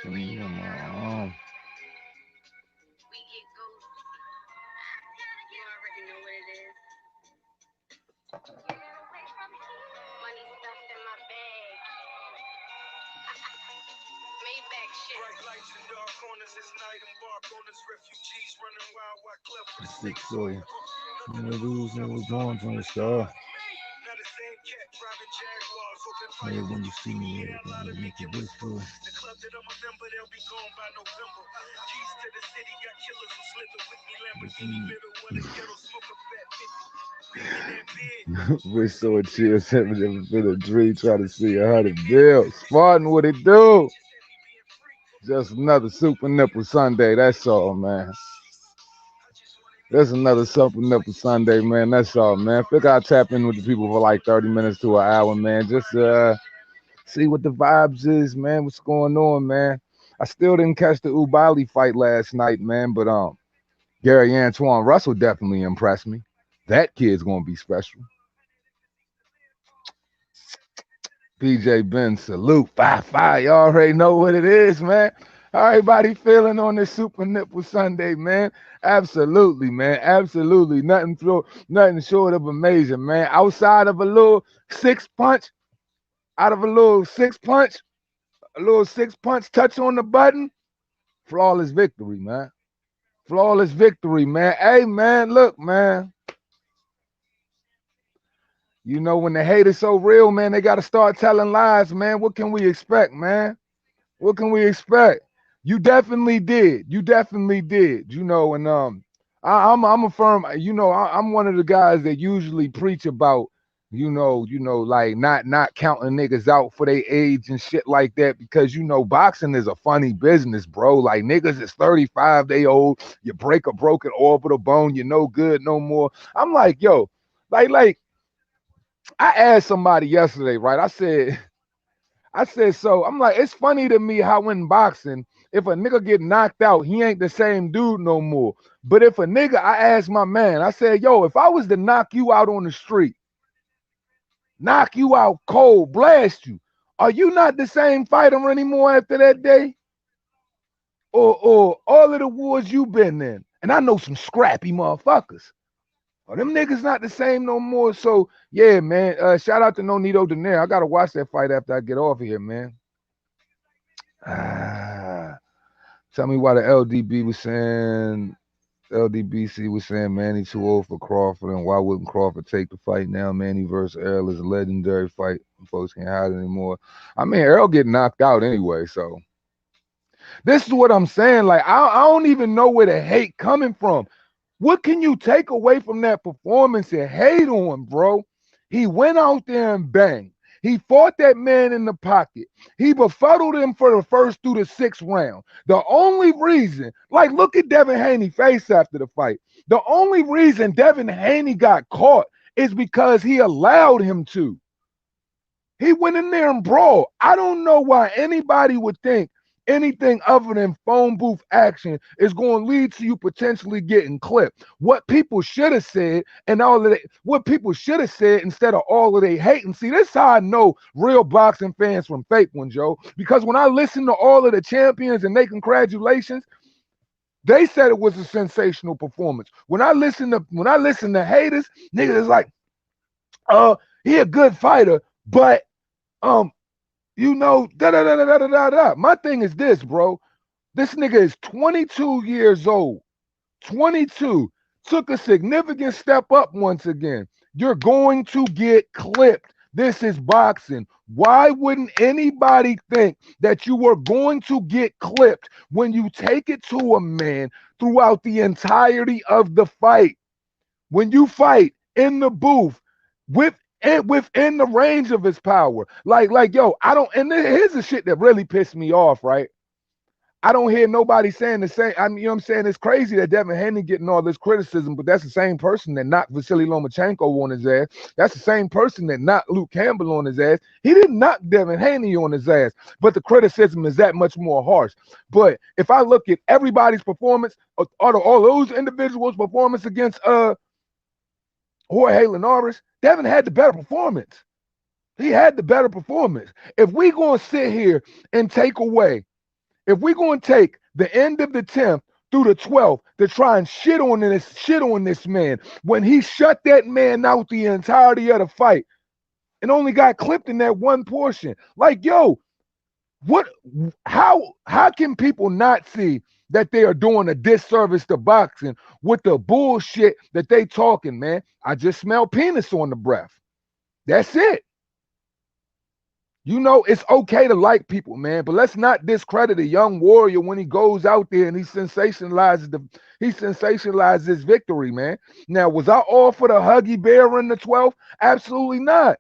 Come on. Six Soy. Never lose, never born from the start. Hey, when you see me, gonna make it this for. Wish so chill, 7 been a dream, try to see 100 bills. Spartan, what it do? Just another Super Nipple Sunday, that's all, man. There's another Super Nipple Sunday, man. That's all, man. Figure I tap in with the people for like 30 minutes to an hour, man. Just see what the vibes is, man. What's going on, man? I still didn't catch the Ubali fight last night, man. But Gary Antoine Russell definitely impressed me. That kid's gonna be special. PJ Ben, salute. 5-5. Y'all already know what it is, man. How everybody feeling on this Super Nipple Sunday, man? Absolutely, man. Absolutely. Nothing short of amazing, man. Outside of a little six punch, out of a little six punch touch on the button, flawless victory, man. Flawless victory, man. Hey, man, look, man. You know, when the hate is so real, man, they got to start telling lies, man. What can we expect, man? What can we expect? You definitely did. You definitely did. You know, and I'm a firm. You know, I'm one of the guys that usually preach about, like not counting niggas out for their age and shit like that, because you know boxing is a funny business, bro. Like niggas is 35, they old. You break a broken orbital bone, you're no good no more. I'm like, yo, like I asked somebody yesterday, right? I said, so I'm like, it's funny to me how in boxing, if a nigga get knocked out, he ain't the same dude no more. But if a nigga, I asked my man, I said, yo, if I was to knock you out on the street, knock you out cold, blast you, are you not the same fighter anymore after that day? Or all of the wars you been in? And I know some scrappy motherfuckers. Oh, them niggas not the same no more. So yeah, man. Shout out to Nonito Daenerys. I gotta watch that fight after I get off of here, man. Ah, tell me why the LDB was saying LDBC was saying Manny too old for Crawford, and why wouldn't Crawford take the fight now? Manny versus Earl is a legendary fight. Folks can't hide it anymore. I mean, Earl get knocked out anyway, so this is what I'm saying. Like, I don't even know where the hate coming from. What can you take away from that performance and hate on, bro? He went out there and banged. He fought that man in the pocket. He befuddled him for the first through the sixth round. The only reason, like, look at Devin Haney face after the fight. The only reason Devin Haney got caught is because he allowed him to. He went in there and brawled. I don't know why anybody would think anything other than phone booth action is going to lead to you potentially getting clipped. What people should have said, and all of that, what people should have said instead of all of they hating. See, this is how I know real boxing fans from fake ones, Joe. Because when I listen to all of the champions and they congratulations, they said it was a sensational performance. When I listen to haters, niggas is like, he a good fighter, but da da da da da da da. My thing is this, bro. This nigga is 22 years old. 22. Took a significant step up once again. You're going to get clipped. This is boxing. Why wouldn't anybody think that you were going to get clipped when you take it to a man throughout the entirety of the fight? When you fight in the booth with and within the range of his power. Like, yo, I don't, and here's the shit that really pissed me off, right? I don't hear nobody saying the same. I mean, you know what I'm saying? It's crazy that Devin Haney getting all this criticism, but that's the same person that knocked Vasily Lomachenko on his ass. That's the same person that knocked Luke Campbell on his ass. He didn't knock Devin Haney on his ass, but the criticism is that much more harsh. But if I look at everybody's performance, all those individuals' performance against Jorge Linares, Devin had the better performance. He had the better performance. If we gonna sit here and take away If we're going to take the end of the 10th through the 12th to try and shit on this man when he shut that man out the entirety of the fight and only got clipped in that one portion. Like, yo, what how can people not see that they are doing a disservice to boxing with the bullshit that they talking, man? I just smell penis on the breath. That's it. You know, it's okay to like people, man, but let's not discredit a young warrior when he goes out there and he sensationalizes his victory, man. Now, was I all for the Huggy Bear in the 12th? Absolutely not.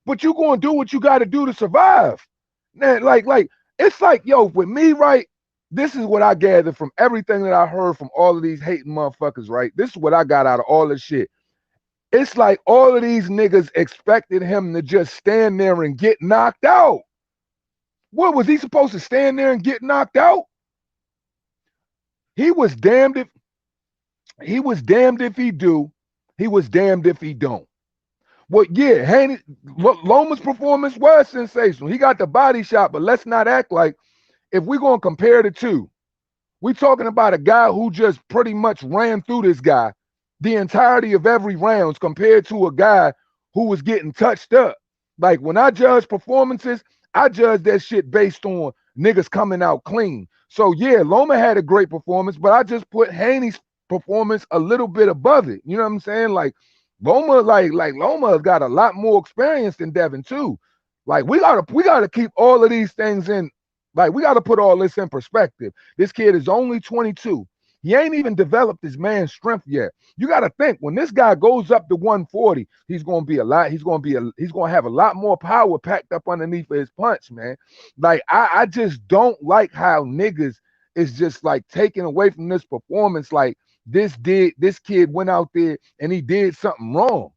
But you gonna do what you gotta do to survive. Man, like, it's like, yo, with me, right? This is what I gathered from everything that I heard from all of these hating motherfuckers, right? This is what I got out of all this shit. It's like all of these niggas expected him to just stand there and get knocked out. What was he supposed to stand there and get knocked out? He was damned if he do. He was damned if he don't. Well, yeah, Haney, Loma's performance was sensational. He got the body shot, but let's not act like if we're going to compare the two, we're talking about a guy who just pretty much ran through this guy the entirety of every round compared to a guy who was getting touched up. Like when I judge performances, I judge that shit based on niggas coming out clean. So yeah, Loma had a great performance, but I just put Haney's performance a little bit above it. You know what I'm saying? Like Loma, like Loma got a lot more experience than Devin too. Like we gotta keep all of these things in. Like we gotta put all this in perspective. This kid is only 22. He ain't even developed his man's strength yet. You got to think when this guy goes up to 140, he's going to have a lot more power packed up underneath his punch, man. Like I just don't like how niggas is just like taken away from this performance. Like this kid went out there and he did something wrong.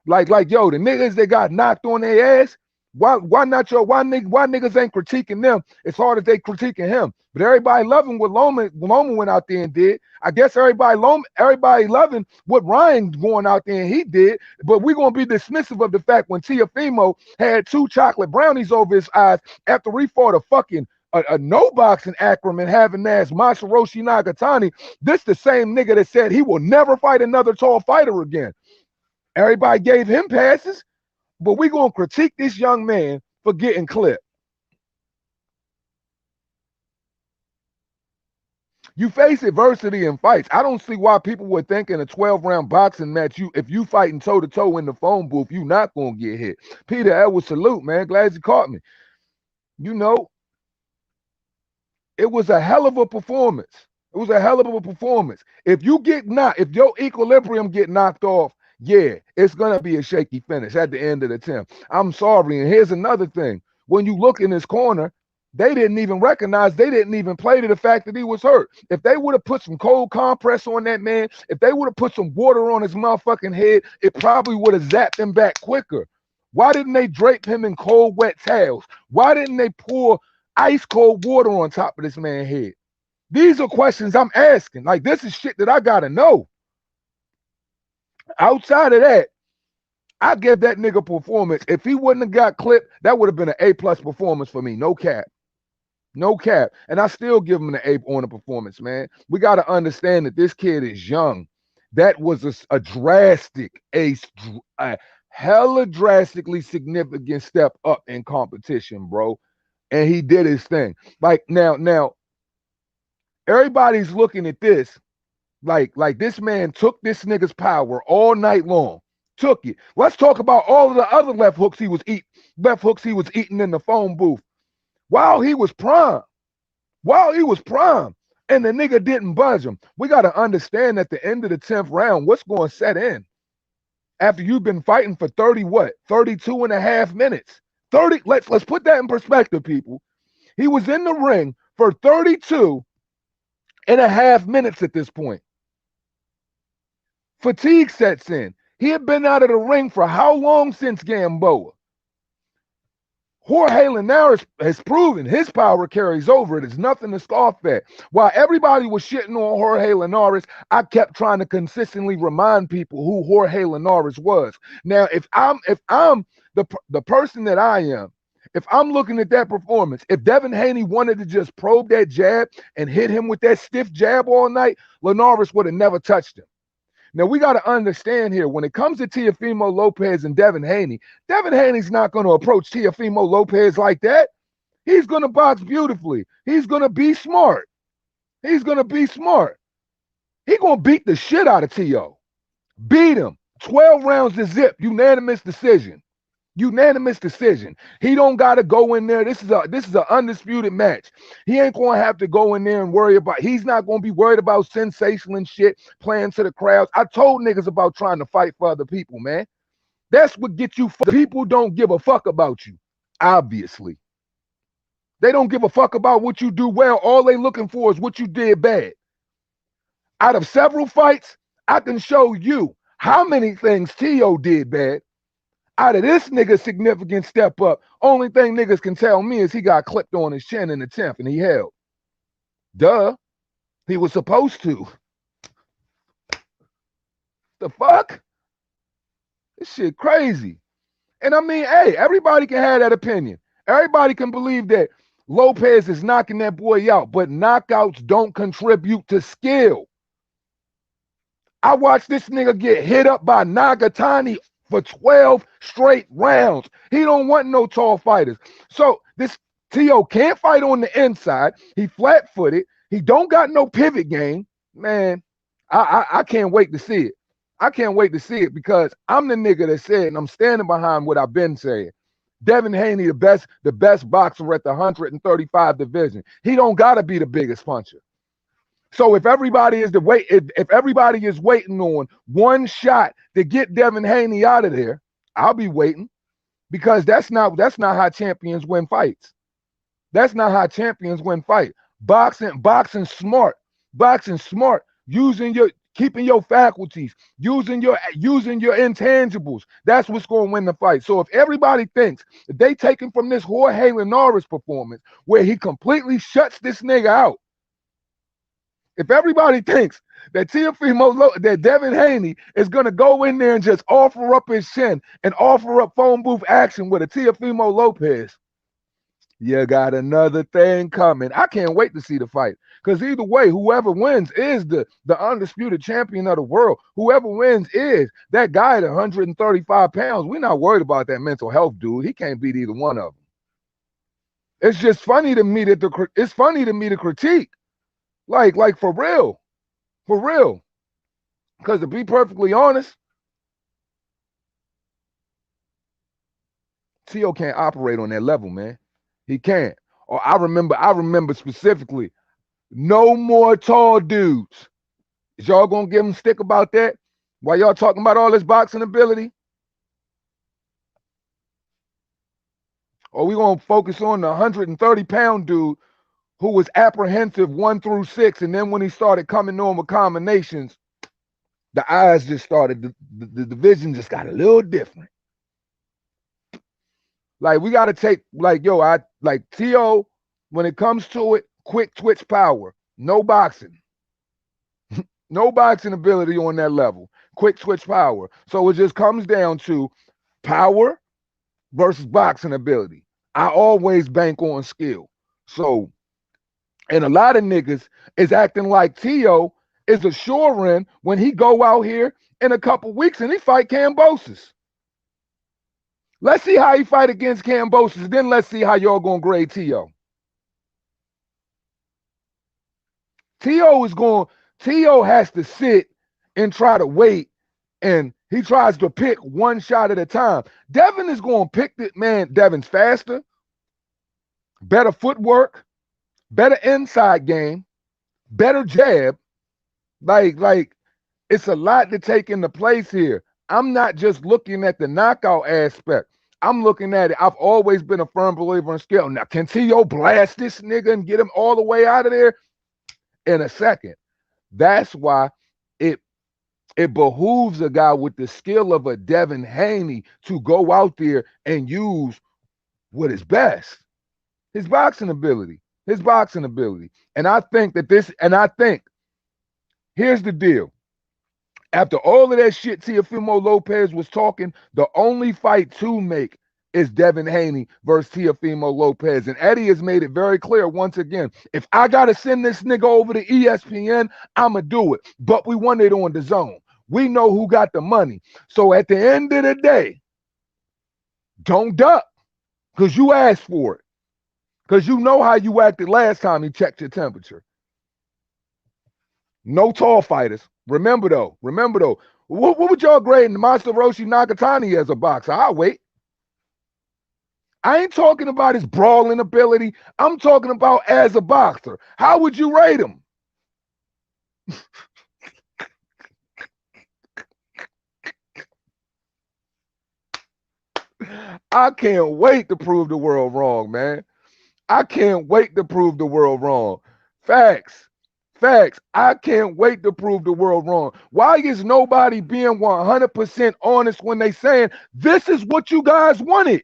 Like yo, the niggas that got knocked on their ass, why niggas ain't critiquing them as hard as they critiquing him? But everybody loving what Loma went out there and did. I guess everybody loving what Ryan going out there and he did. But we're gonna be dismissive of the fact when Tiafimo had 2 chocolate brownies over his eyes after he fought a no boxing acronym having ass Masaroshi Nagatani. This the same nigga that said he will never fight another tall fighter again. Everybody gave him passes. But we're going to critique this young man for getting clipped. You face adversity in fights. I don't see why people would think in a 12-round boxing match, if you fighting toe-to-toe in the phone booth, you not going to get hit. Peter Edwards, salute, man. Glad you caught me. You know, it was a hell of a performance. It was a hell of a performance. If your equilibrium get knocked off, yeah, it's going to be a shaky finish at the end of the 10th. I'm sorry. And here's another thing. When you look in his corner, they didn't even play to the fact that he was hurt. If they would have put some cold compress on that man, if they would have put some water on his motherfucking head, it probably would have zapped him back quicker. Why didn't they drape him in cold, wet towels? Why didn't they pour ice cold water on top of this man's head? These are questions I'm asking. Like, this is shit that I got to know. Outside of that, I give that nigga performance. If he wouldn't have got clipped, that would have been an A+ performance for me. No cap. No cap. And I still give him an A on the performance, man. We got to understand that this kid is young. That was a hella drastically significant step up in competition, bro. And he did his thing. Like now, everybody's looking at this. Like this man took this nigga's power all night long. Took it. Let's talk about all of the other left hooks he was eating in the phone booth while he was prime. And the nigga didn't budge him. We got to understand at the end of the 10th round, what's going to set in after you've been fighting for 32 and a half minutes. 30. Let's put that in perspective, people. He was in the ring for 32 and a half minutes at this point. Fatigue sets in. He had been out of the ring for how long since Gamboa? Jorge Linares has proven his power carries over. It is nothing to scoff at. While everybody was shitting on Jorge Linares, I kept trying to consistently remind people who Jorge Linares was. Now, if I'm the person that I am, If I'm looking at that performance, if Devin Haney wanted to just probe that jab and hit him with that stiff jab all night, Linares would have never touched him. Now, we got to understand here, when it comes to Teofimo Lopez and Devin Haney's not going to approach Teofimo Lopez like that. He's going to box beautifully. He's going to be smart. He's going to be smart. He's going to beat the shit out of T.O. Beat him. 12 rounds to zip. Unanimous decision. Unanimous decision. He don't got to go in there. This is an undisputed match. He ain't going to have to go in there and worry about, he's not going to be worried about sensational and shit, playing to the crowds. I told niggas about trying to fight for other people, man. That's what gets you. People don't give a fuck about you, obviously. They don't give a fuck about what you do well. All they looking for is what you did bad. Out of several fights, I can show you how many things T.O. did bad. Out of this nigga's significant step up, only thing niggas can tell me is he got clipped on his chin in the 10th and he held. Duh. He was supposed to. The fuck? This shit crazy. And I mean, hey, everybody can have that opinion. Everybody can believe that Lopez is knocking that boy out, but knockouts don't contribute to skill. I watched this nigga get hit up by Nagatani for 12 straight rounds. He don't want no tall fighters. So this T.O. can't fight on the inside. He flat-footed. He don't got no pivot game. Man, I can't wait to see it. I can't wait to see it because I'm the nigga that said, and I'm standing behind what I've been saying. Devin Haney, the best boxer at the 135 division. He don't gotta be the biggest puncher. So if everybody is if everybody is waiting on one shot to get Devin Haney out of there, I'll be waiting because that's not how champions win fights. That's not how champions win fights. Boxing smart, keeping your faculties, using your intangibles. That's what's going to win the fight. So if everybody thinks that they taking from this Jorge Linares performance where he completely shuts this nigga out, if everybody thinks that that Devin Haney is going to go in there and just offer up his chin and offer up phone booth action with a Teofimo Lopez, you got another thing coming. I can't wait to see the fight because either way, whoever wins is the undisputed champion of the world. Whoever wins is that guy at 135 pounds. We're not worried about that mental health dude. He can't beat either one of them. It's just funny to me that the critique. Like for real. Because to be perfectly honest, T.O. can't operate on that level, man. He can't. Or I remember specifically, no more tall dudes. Is y'all gonna give him stick about that? While y'all talking about all this boxing ability? Or we gonna focus on the 130-pound dude who was apprehensive 1 through 6, and then when he started coming on with combinations, the eyes just started, the vision just got a little different. Like, we got to take, T.O., when it comes to it, quick twitch power, no boxing. No boxing ability on that level, quick twitch power. So it just comes down to power versus boxing ability. I always bank on skill. So, and a lot of niggas is acting like T.O. is a sure-in when he go out here in a couple weeks and he fight Kambosos. Let's see how he fight against Kambosos. Then let's see how y'all gonna grade T.O. T.O. has to sit and try to wait, and he tries to pick one shot at a time. Devin is gonna pick it, man. Devin's faster, better footwork, better inside game, better jab. Like it's a lot to take into place here. I'm not just looking at the knockout aspect. I'm looking at it. I've always been a firm believer in skill. Now, can T.O. blast this nigga and get him all the way out of there? In a second. That's why it behooves a guy with the skill of a Devin Haney to go out there and use what is best. His boxing ability. And I think here's the deal. After all of that shit Teofimo Lopez was talking, the only fight to make is Devin Haney versus Teofimo Lopez. And Eddie has made it very clear once again, if I got to send this nigga over to ESPN, I'm going to do it. But we want it on the zone. We know who got the money. So at the end of the day, don't duck because you asked for it. Because you know how you acted last time he checked your temperature. No tall fighters. Remember though, what would y'all grade Masaroshi Nakatani as a boxer? I'll wait. I ain't talking about his brawling ability. I'm talking about as a boxer. How would you rate him? I can't wait to prove the world wrong, man. I can't wait to prove the world wrong. Facts. Facts. I can't wait to prove the world wrong. Why is nobody being 100% honest when they saying this is what you guys wanted?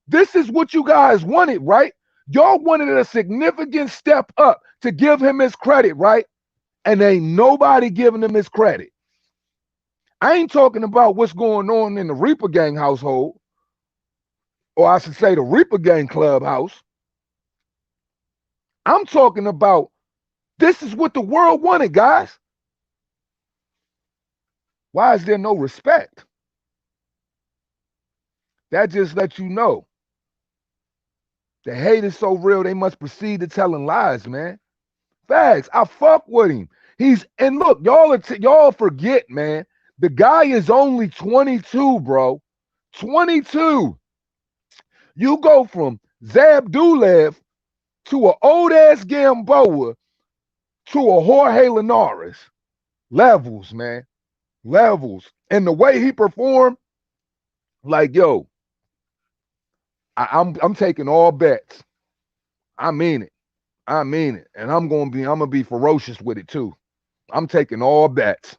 This is what you guys wanted, right? Y'all wanted a significant step up to give him his credit, right? And ain't nobody giving him his credit. I ain't talking about what's going on in the Reaper Gang household, or I should say the Reaper Gang clubhouse. I'm talking about this is what the world wanted, guys. Why is there no respect? That just lets you know the hate is so real they must proceed to telling lies, man. Facts. I fuck with him. And look, y'all forget, man. The guy is only 22, bro. 22. You go from Zabdulev to an old ass Gamboa to a Jorge Linares. Levels, man. Levels. And the way he performed, like, yo, I'm taking all bets. I mean it. I mean it. And I'm gonna be ferocious with it too. I'm taking all bets.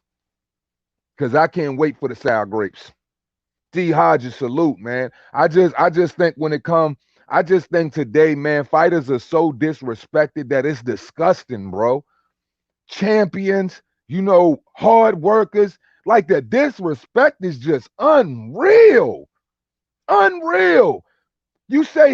Cause I can't wait for the sour grapes. D Hodges, salute, man. I just think when it comes, I just think today, man, fighters are so disrespected that it's disgusting, bro. Champions, hard workers, like the disrespect is just unreal. Unreal. You say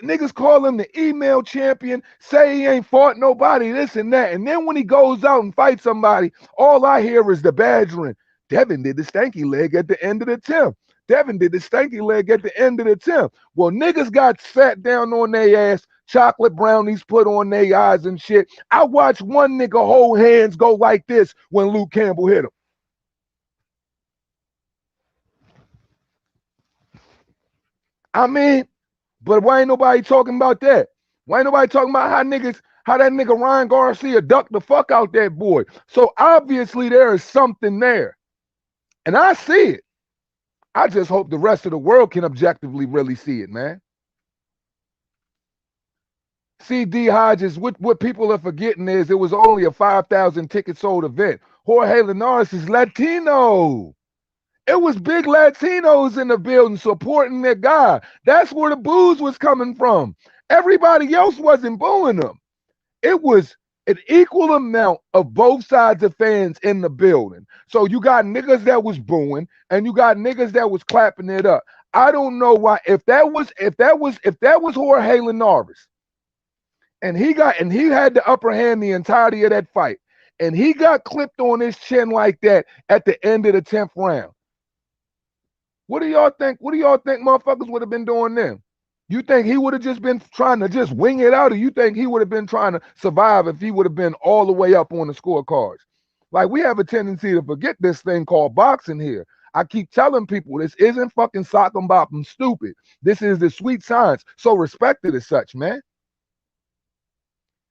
niggas call him the email champion, say he ain't fought nobody, this and that. And then when he goes out and fights somebody, all I hear is the badgering. Devin did the stanky leg at the end of the 10th. Devin did the stanky leg at the end of the 10th. Well, niggas got sat down on their ass, chocolate brownies put on their eyes and shit. I watched one nigga hold hands go like this when Luke Campbell hit him. I mean, but why ain't nobody talking about that? Why ain't nobody talking about how that nigga Ryan Garcia ducked the fuck out that boy? So obviously there is something there. And I see it. I just hope the rest of the world can objectively really see it, man. See, D Hodges, what people are forgetting is it was only a 5,000 ticket sold event. Jorge Linares is Latino. It was big Latinos in the building supporting their guy. That's where the booze was coming from. Everybody else wasn't booing them. It was an equal amount of both sides of fans in the building. So you got niggas that was booing and you got niggas that was clapping it up. I don't know why. If that was Jorge Linares and he had the upper hand the entirety of that fight and he got clipped on his chin like that at the end of the 10th round. What do y'all think? What do y'all think motherfuckers would have been doing then? You think he would have just been trying to just wing it out, or you think he would have been trying to survive if he would have been all the way up on the scorecards? Like, we have a tendency to forget this thing called boxing here. I keep telling people this isn't fucking sock 'em bop 'em stupid. This is the sweet science. So respect it as such, man.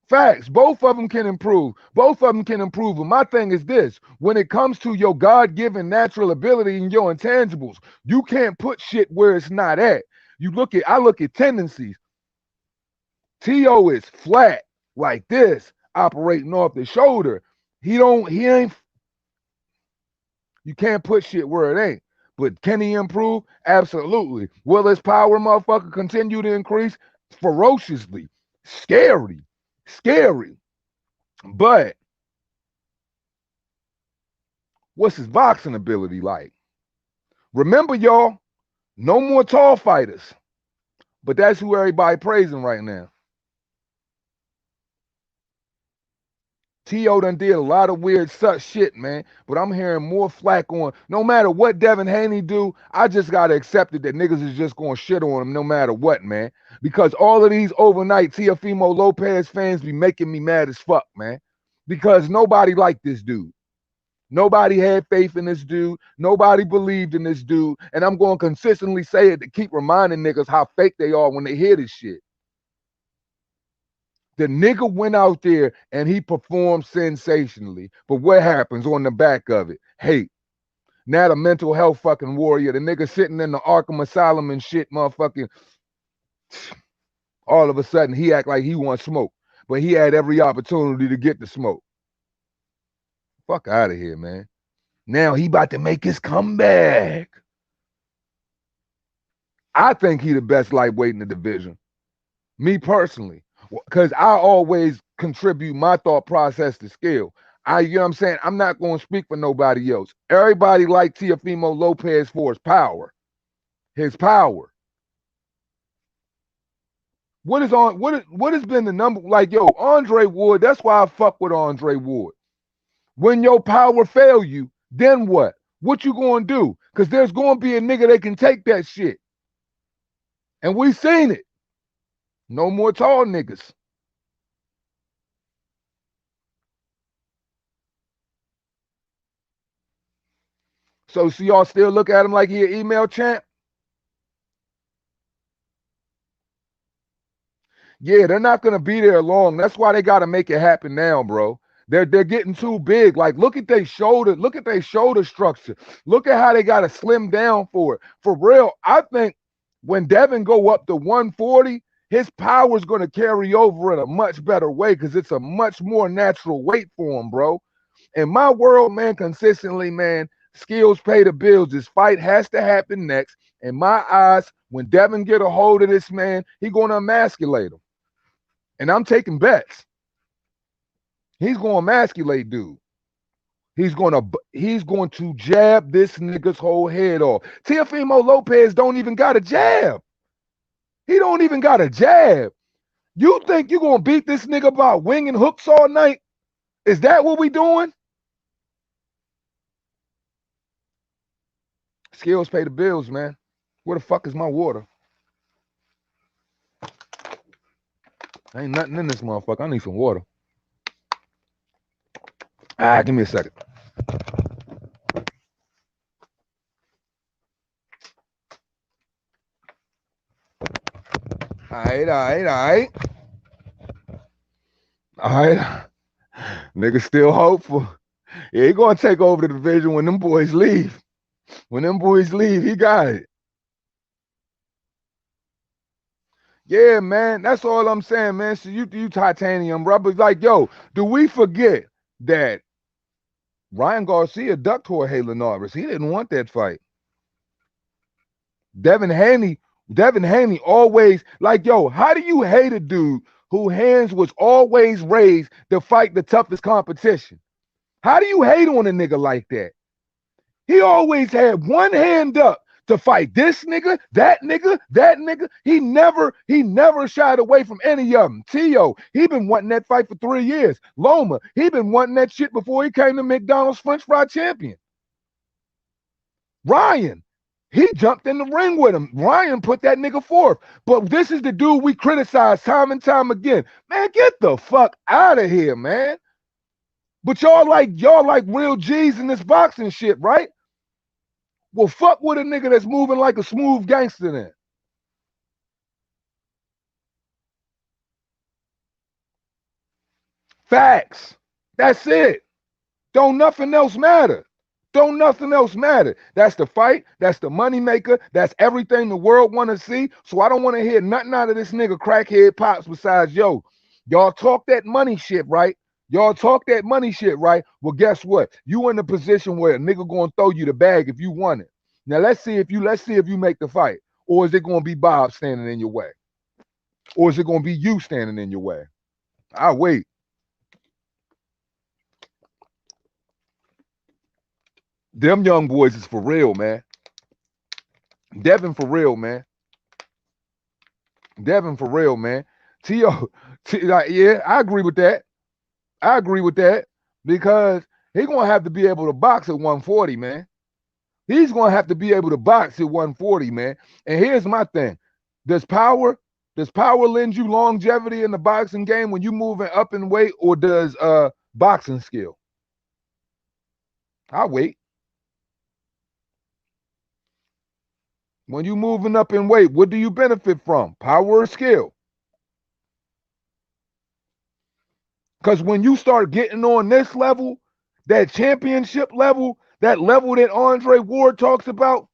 Facts. Both of them can improve. Both of them can improve. And my thing is this: when it comes to your God-given natural ability and your intangibles, you can't put shit where it's not at. I look at tendencies. T.O. is flat like this, operating off the shoulder. You can't put shit where it ain't. But can he improve? Absolutely. Will his power, motherfucker, continue to increase? Ferociously. Scary. But what's his boxing ability like? Remember, y'all, No more tall fighters. But that's who everybody praising right now. T.O. done did a lot of weird such shit, man. But I'm hearing more flack on, no matter what Devin Haney do, I just got to accept it that niggas is just going to shit on him no matter what, man. Because all of these overnight Teofimo Lopez fans be making me mad as fuck, man. Because nobody liked this dude. Nobody had faith in this dude. Nobody believed in this dude. And I'm going to consistently say it to keep reminding niggas how fake they are when they hear this shit. The nigga went out there and he performed sensationally. But what happens on the back of it? Hate. Now the mental health fucking warrior, the nigga sitting in the Arkham Asylum and shit, motherfucking. All of a sudden, he act like he wants smoke. But he had every opportunity to get the smoke. Fuck out of here, man. Now he about to make his comeback. I think he the best lightweight in the division. Me personally. Because I always contribute my thought process to skill. You know what I'm saying? I'm not going to speak for nobody else. Everybody like Teofimo Lopez for his power. His power. What has been the number? Like, yo, Andre Ward, that's why I fuck with Andre Ward. When your power fail you, then what? What you going to do? Because there's going to be a nigga that can take that shit. And we seen it. No more tall niggas. So y'all still look at him like he an email champ? Yeah, they're not gonna be there long. That's why they gotta make it happen now, bro. They're getting too big. Like, look at their shoulder, look at their shoulder structure. Look at how they gotta slim down for it. For real, I think when Devin go up to 140, his power is gonna carry over in a much better way because it's a much more natural weight for him, bro. In my world, man, consistently, man, skills pay the bills. This fight has to happen next. In my eyes, when Devin get a hold of this man, he gonna emasculate him. And I'm taking bets. He's going to emasculate dude. He's going to jab this nigga's whole head off. Teofimo Lopez don't even got a jab. He don't even got a jab. You think you going to beat this nigga by winging hooks all night? Is that what we doing? Skills pay the bills, man. Where the fuck is my water? Ain't nothing in this motherfucker. I need some water. Give me a second. All right. Nigga still hopeful. Yeah, he gonna take over the division when them boys leave. When them boys leave, he got it. Yeah, man. That's all I'm saying, man. So you titanium, bro. But like, yo, do we forget that Ryan Garcia ducked Jorge Linares? He didn't want that fight. Devin Haney always, like, yo, how do you hate a dude whose hands was always raised to fight the toughest competition? How do you hate on a nigga like that? He always had one hand up to fight this nigga, that nigga, that nigga. He never shied away from any of them. T.O., he been wanting that fight for 3 years. Loma, he been wanting that shit before he came to McDonald's French Fry Champion. Ryan, he jumped in the ring with him. Ryan put that nigga forth. But this is the dude we criticize time and time again. Man, get the fuck out of here, man. But y'all like real G's in this boxing shit, right? Well, fuck with a nigga that's moving like a smooth gangster then. Facts. That's it. Don't nothing else matter. Don't nothing else matter. That's the fight. That's the money maker. That's everything the world want to see. So I don't want to hear nothing out of this nigga crackhead pops besides, yo, y'all talk that money shit, right? Y'all talk that money shit, right? Well, guess what? You in a position where a nigga gonna throw you the bag if you want it. Now let's see if you make the fight, or is it gonna be Bob standing in your way, or is it gonna be you standing in your way? I'll wait. Them young boys is for real, man. Devin for real, man. Devin for real, man. T.O. Like, yeah, I agree with that. I agree with that because he's gonna have to be able to box at 140, man. He's gonna have to be able to box at 140, man. And here's my thing: does power does power lend you longevity in the boxing game when you moving up in weight, or does boxing skill? I'll wait. When you moving up in weight, what do you benefit from? Power or skill? Because when you start getting on this level, that championship level, that level that Andre Ward talks about,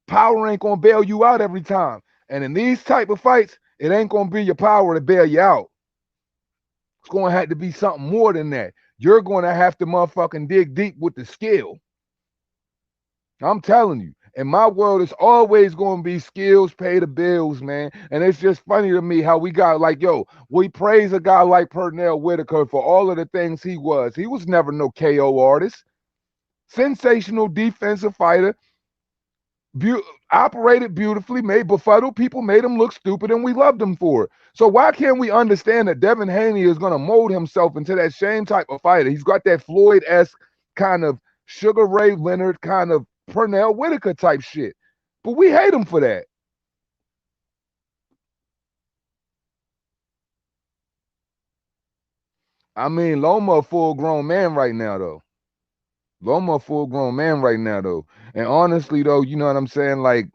power ain't gonna bail you out every time. And in these type of fights, it ain't gonna be your power to bail you out. It's gonna have to be something more than that. You're gonna have to motherfucking dig deep with the skill. I'm telling you. In my world, it's always going to be skills pay the bills, man. And it's just funny to me how we got like, yo, we praise a guy like Pernell Whitaker for all of the things he was. He was never no KO artist. Sensational defensive fighter. Operated beautifully, made befuddled people, made him look stupid, and we loved him for it. So why can't we understand that Devin Haney is going to mold himself into that same type of fighter? He's got that Floyd-esque kind of Sugar Ray Leonard kind of Pernell Whitaker type shit. But we hate him for that. I mean, Loma a full-grown man right now, though. Loma a full-grown man right now, though. And honestly, though, you know what I'm saying? Like,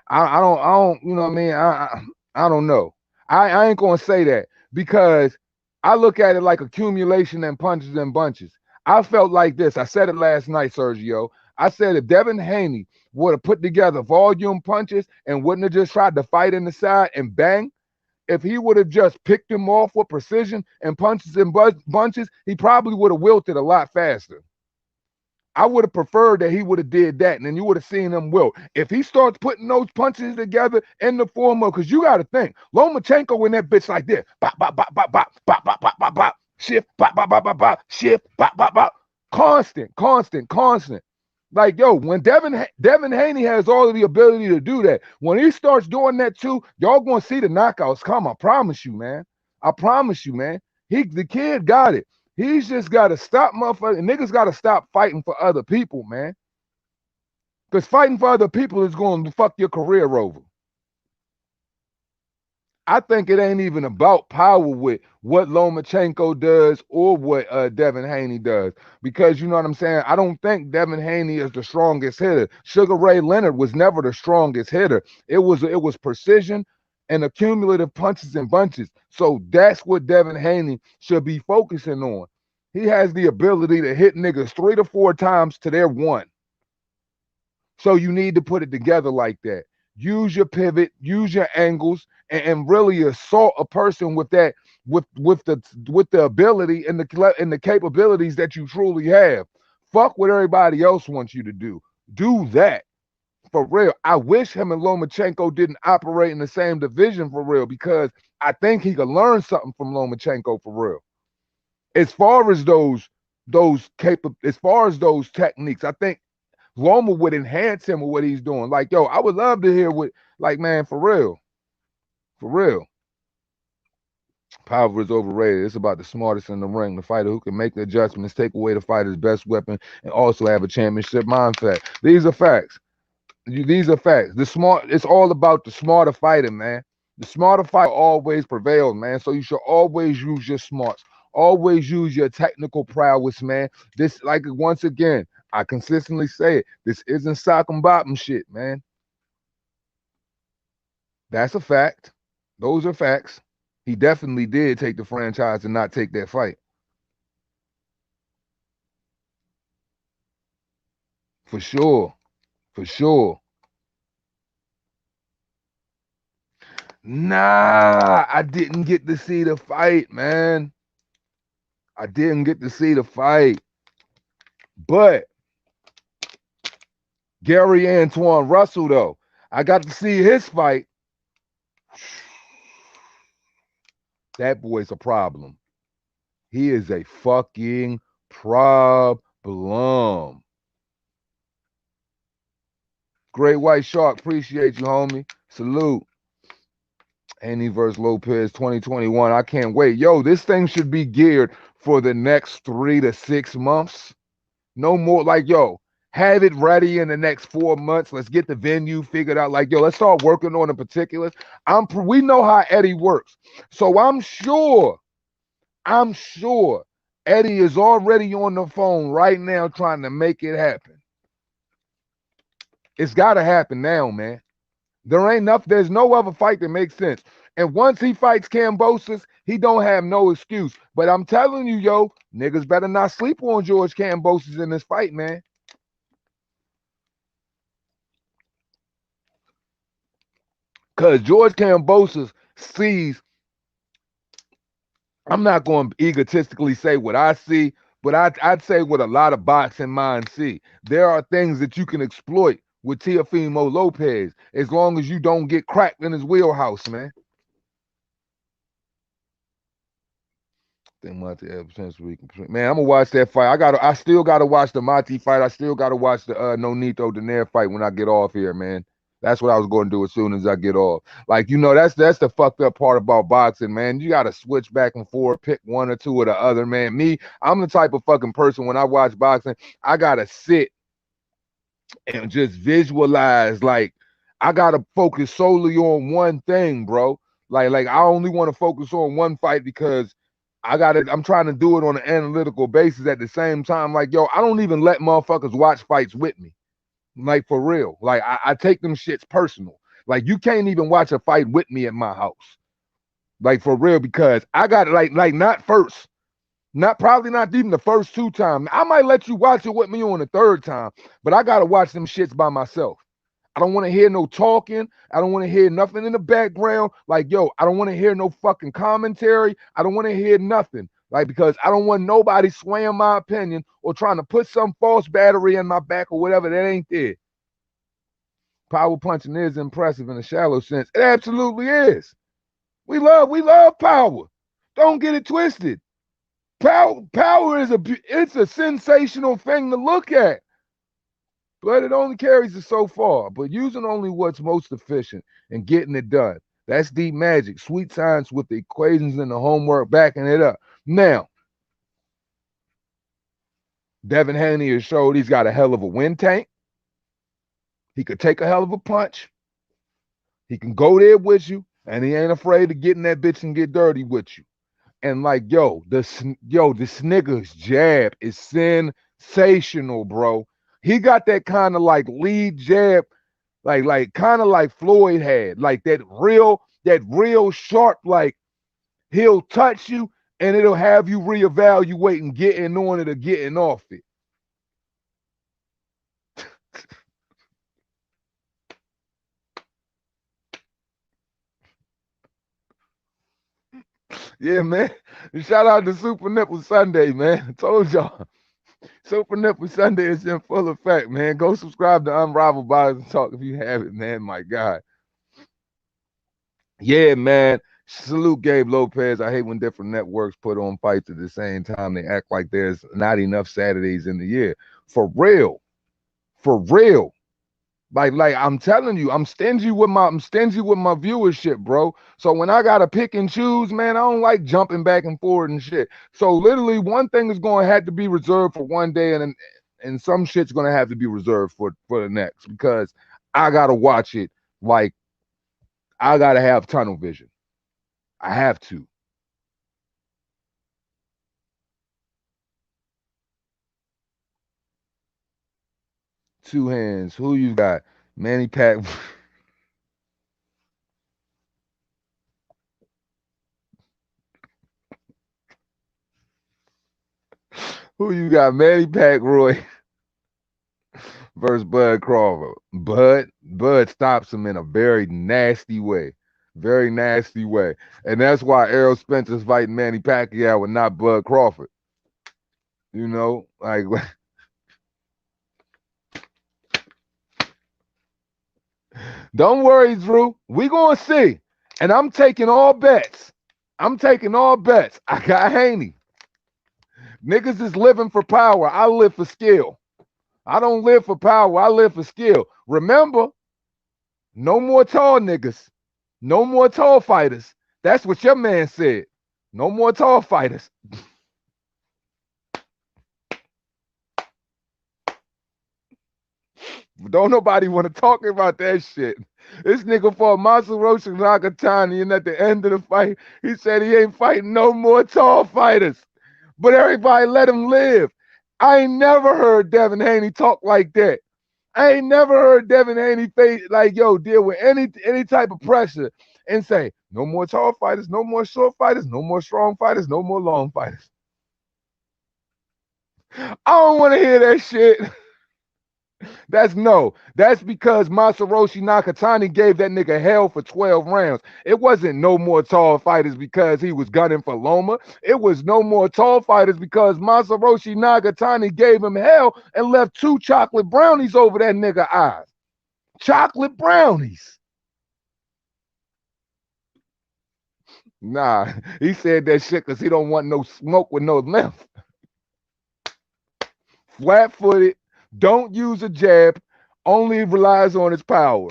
I don't, you know what I mean? I don't know. I ain't gonna say that because I look at it like accumulation and punches and bunches. I felt like this. I said it last night, Sergio. I said if Devin Haney would have put together volume punches and wouldn't have just tried to fight in the side and bang, if he would have just picked him off with precision and punches and bunches, he probably would have wilted a lot faster. I would have preferred that he would have did that, and then you would have seen him wilt. If he starts putting those punches together in the form of, because you got to think, Lomachenko in that bitch like this, bop, bop, bop, bop, bop, bop, bop, bop, bop, bop, shift, bop, bop, bop, bop, bop, shift, bop, bop, bop, constant, constant, constant. Like, yo, when Devin Haney has all of the ability to do that, when he starts doing that too, y'all gonna see the knockouts come. I promise you, man. I promise you, man. The kid got it. He's just got to stop, motherfucker. Niggas got to stop fighting for other people, man. Because fighting for other people is going to fuck your career over. I think it ain't even about power with what Lomachenko does or what Devin Haney does. Because you know what I'm saying? I don't think Devin Haney is the strongest hitter. Sugar Ray Leonard was never the strongest hitter. It was precision and accumulative punches and bunches. So that's what Devin Haney should be focusing on. He has the ability to hit niggas 3 to 4 times to their one. So you need to put it together like that. Use your pivot, use your angles, and really assault a person with that, with the ability and the capabilities that you truly have. Fuck what everybody else wants you to do. Do that for real. I wish him and Lomachenko didn't operate in the same division for real because I think he could learn something from Lomachenko for real. As far as as far as those techniques, I think Loma would enhance him with what he's doing. Like, yo, I would love to hear what, like, man, for real. For real. Power is overrated. It's about the smartest in the ring, the fighter who can make the adjustments, take away the fighter's best weapon, and also have a championship mindset. These are facts. These are facts. It's all about the smarter fighter, man. The smarter fighter always prevails, man. So you should always use your smarts. Always use your technical prowess, man. This, like, once again, I consistently say it. This isn't sock and bottom shit, man. That's a fact. Those are facts. He definitely did take the franchise and not take that fight. For sure. For sure. Nah, I didn't get to see the fight, man. I didn't get to see the fight. But Gary Antoine Russell, though, I got to see his fight. That boy's a problem. He is a fucking problem. Great White Shark, appreciate you, homie. Salute. Haney versus Lopez 2021. I can't wait. Yo, this thing should be geared for the next 3 to 6 months. No more. Like, yo, have it ready in the next 4 months. Let's get the venue figured out. Like, yo, let's start working on the particulars. We know how Eddie works. So I'm sure Eddie is already on the phone right now trying to make it happen. It's got to happen now, man. There's no other fight that makes sense. And once he fights Kambosos, he don't have no excuse. But I'm telling you, yo, niggas better not sleep on George Kambosos in this fight, man. Because George Kambosos sees, I'm not going to egotistically say what I see, but I'd say what a lot of boxing minds see. There are things that you can exploit with Teofimo Lopez as long as you don't get cracked in his wheelhouse, man. Think Monty man, I'm gonna watch that fight. I still gotta watch the Monty fight. I still gotta watch the Nonito Donaire fight when I get off here, man. That's what I was going to do as soon as I get off. Like, you know, that's the fucked up part about boxing, man. You got to switch back and forth, pick one or two of the other, man. Me, I'm the type of fucking person when I watch boxing, I got to sit and just visualize. Like, I got to focus solely on one thing, bro. Like I only want to focus on one fight because I'm trying to do it on an analytical basis at the same time. Like, yo, I don't even let motherfuckers watch fights with me. Like, for real. Like, I take them shits personal. Like, you can't even watch a fight with me at my house. Like, for real, because I got like not first. Probably not even the first 2 times. I might let you watch it with me on the 3rd time, but I gotta watch them shits by myself. I don't want to hear no talking. I don't want to hear nothing in the background. Like, yo, I don't want to hear no fucking commentary. I don't want to hear nothing. Like, because I don't want nobody swaying my opinion or trying to put some false battery in my back or whatever that ain't there. Power punching is impressive in a shallow sense. It absolutely is. We love power. Don't get it twisted. Power is it's a sensational thing to look at. But it only carries it so far. But using only what's most efficient and getting it done. That's deep magic. Sweet science with the equations and the homework backing it up. Now, Devin Haney has showed he's got a hell of a wind tank. He could take a hell of a punch. He can go there with you, and he ain't afraid to get in that bitch and get dirty with you. And like, this nigga's jab is sensational, bro. He got that kind of like lead jab, like kind of like Floyd had, like that real sharp, like he'll touch you and it'll have you reevaluating getting on it or getting off it. Yeah, man. Shout out to Super Nipple Sunday, man. I told y'all. Super Nipple Sunday is in full effect, man. Go subscribe to Unrivaled Boxing Talk if you have it, man. My God. Yeah, man. Salute Gabe Lopez. I hate when different networks put on fights at the same time. They act like there's not enough Saturdays in the year. For real. For real. Like I'm telling you, I'm stingy with my viewership, bro. So when I gotta pick and choose, man, I don't like jumping back and forth and shit. So literally, one thing is going to have to be reserved for one day, and some shit's gonna have to be reserved for the next because I gotta watch it. Like I gotta have tunnel vision. I have to. Two hands. Who you got? Manny Pack. Who you got? Manny Pacquiao versus Bud Crawford. Bud stops him in a very nasty way. Very nasty way. And that's why Errol Spencer's fighting Manny Pacquiao and not Bud Crawford. You know, like don't worry, Drew. We gonna see. And I'm taking all bets. I got Haney. Niggas is living for power. I live for skill. I don't live for power. I live for skill. Remember, no more tall niggas. No more tall fighters. That's what your man said. No more tall fighters. Don't nobody want to talk about that shit. This nigga fought Masaroshi Nakatani, and at the end of the fight, he said he ain't fighting no more tall fighters. But everybody let him live. I ain't never heard Devin Haney talk like that. I ain't never heard Devin Haney face like, yo, deal with any type of pressure and say, no more tall fighters, no more short fighters, no more strong fighters, no more long fighters. I don't want to hear that shit. That's because Masaroshi Nakatani gave that nigga hell for 12 rounds. It wasn't no more tall fighters because he was gunning for Loma. It was no more tall fighters because Masaroshi Nakatani gave him hell and left 2 chocolate brownies over that nigga eyes. Chocolate brownies. Nah, he said that shit because he don't want no smoke with no left. Flat-footed, don't use a jab, only relies on his power.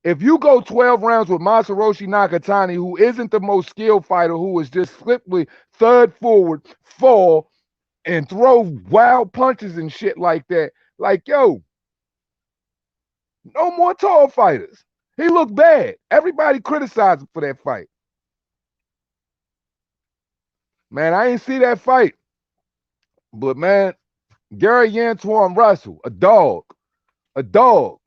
If you go 12 rounds with Masaroshi Nakatani, who isn't the most skilled fighter, who is just simply third forward, fall, and throw wild punches and shit like that, like, yo, no more tall fighters. He looked bad. Everybody criticized him for that fight. Man, I ain't see that fight. But, man, Gary Antoine Russell, a dog. A dog.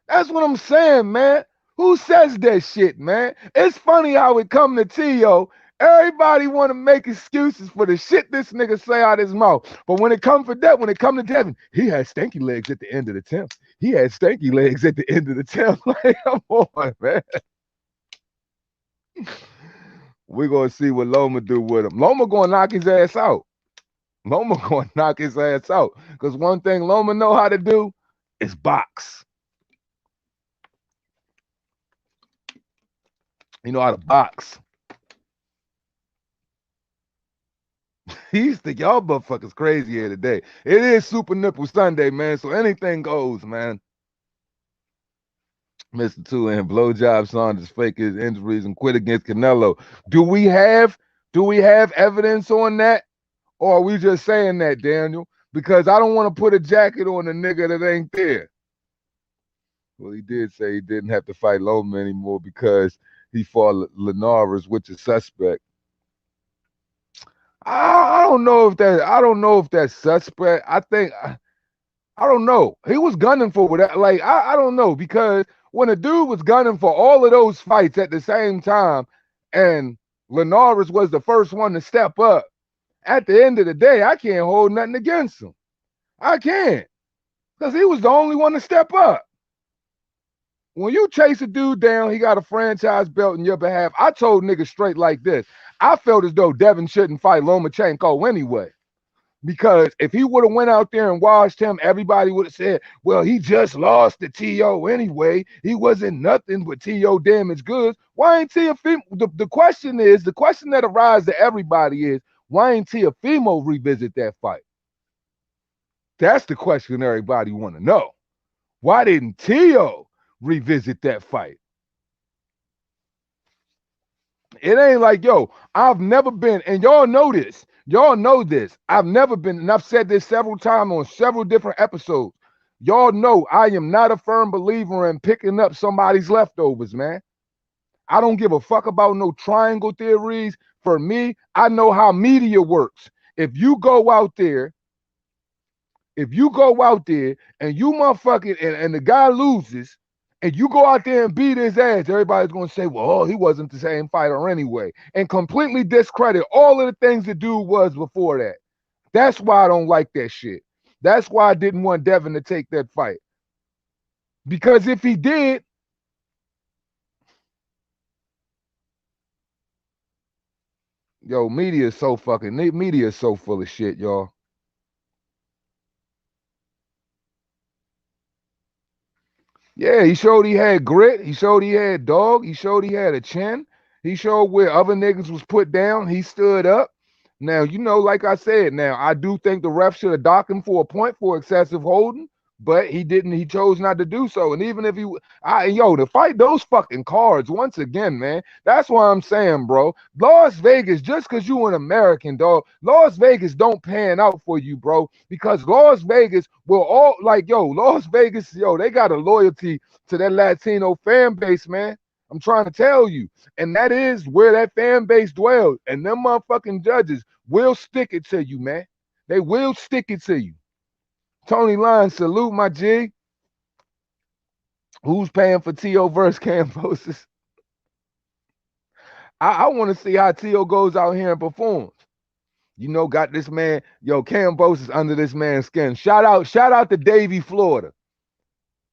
That's what I'm saying, man. Who says that shit, man? It's funny how it come to T.O. Everybody want to make excuses for the shit this nigga say out his mouth. But when it come to Devin, he had stanky legs at the end of the 10th. He had stanky legs at the end of the 10th. Like, come on, man. We're going to see what Loma do with him. Loma going to knock his ass out. Loma going to knock his ass out. Because one thing Loma know how to do is box. You know how to box. He's the y'all motherfuckers crazy here today. It is Super Nipple Sunday, man. So anything goes, man. Mr. Two and blowjob Saunders fake his injuries and quit against Canelo. Do we have evidence on that? Or are we just saying that, Daniel? Because I don't want to put a jacket on a nigga that ain't there. Well, he did say he didn't have to fight Loma anymore because he fought Linares, which is suspect. I don't know if that's suspect. I don't know. He was gunning for whatever. Like, I don't know, because when a dude was gunning for all of those fights at the same time, and Linares was the first one to step up, at the end of the day, I can't hold nothing against him. I can't. Because he was the only one to step up. When you chase a dude down, he got a franchise belt in your behalf. I told niggas straight like this. I felt as though Devin shouldn't fight Lomachenko anyway. Because if he would have went out there and washed him, everybody would have said, well, he just lost to T.O. anyway. He wasn't nothing but T.O. damaged goods. Why ain't Teofimo? The question that arises to everybody is, why ain't Teofimo revisit that fight? That's the question everybody want to know. Why didn't T.O. revisit that fight? It ain't like, yo, I've never been, and y'all know this. Y'all know this. I've never been, and I've said this several times on several different episodes. Y'all know I am not a firm believer in picking up somebody's leftovers, man. I don't give a fuck about no triangle theories. For me, I know how media works. If you go out there and you motherfucking, and the guy loses, and you go out there and beat his ass, everybody's going to say, well, oh, he wasn't the same fighter anyway, and completely discredit all of the things the dude was before that. That's why I don't like that shit. That's why I didn't want Devin to take that fight. Because if he did, yo, media is so full of shit, y'all. Yeah, he showed he had grit. He showed he had dog. He showed he had a chin. He showed where other niggas was put down, he stood up. Now, you know, like I said, now I do think the ref should have docked him for a point for excessive holding, but he didn't. He chose not to do so. And even if to fight those fucking cards once again, man. That's why I'm saying, bro. Las Vegas, just because you an American, dog, Las Vegas don't pan out for you, bro. Because Las Vegas will all Las Vegas, they got a loyalty to that Latino fan base, man. I'm trying to tell you. And that is where that fan base dwells. And them motherfucking judges will stick it to you, man. They will stick it to you. Tony Lyons, salute my G. Who's paying for T.O. versus Cambosis? I want to see how T.O. goes out here and performs. You know, got this man, Cambosis under this man's skin. Shout out to Davie, Florida.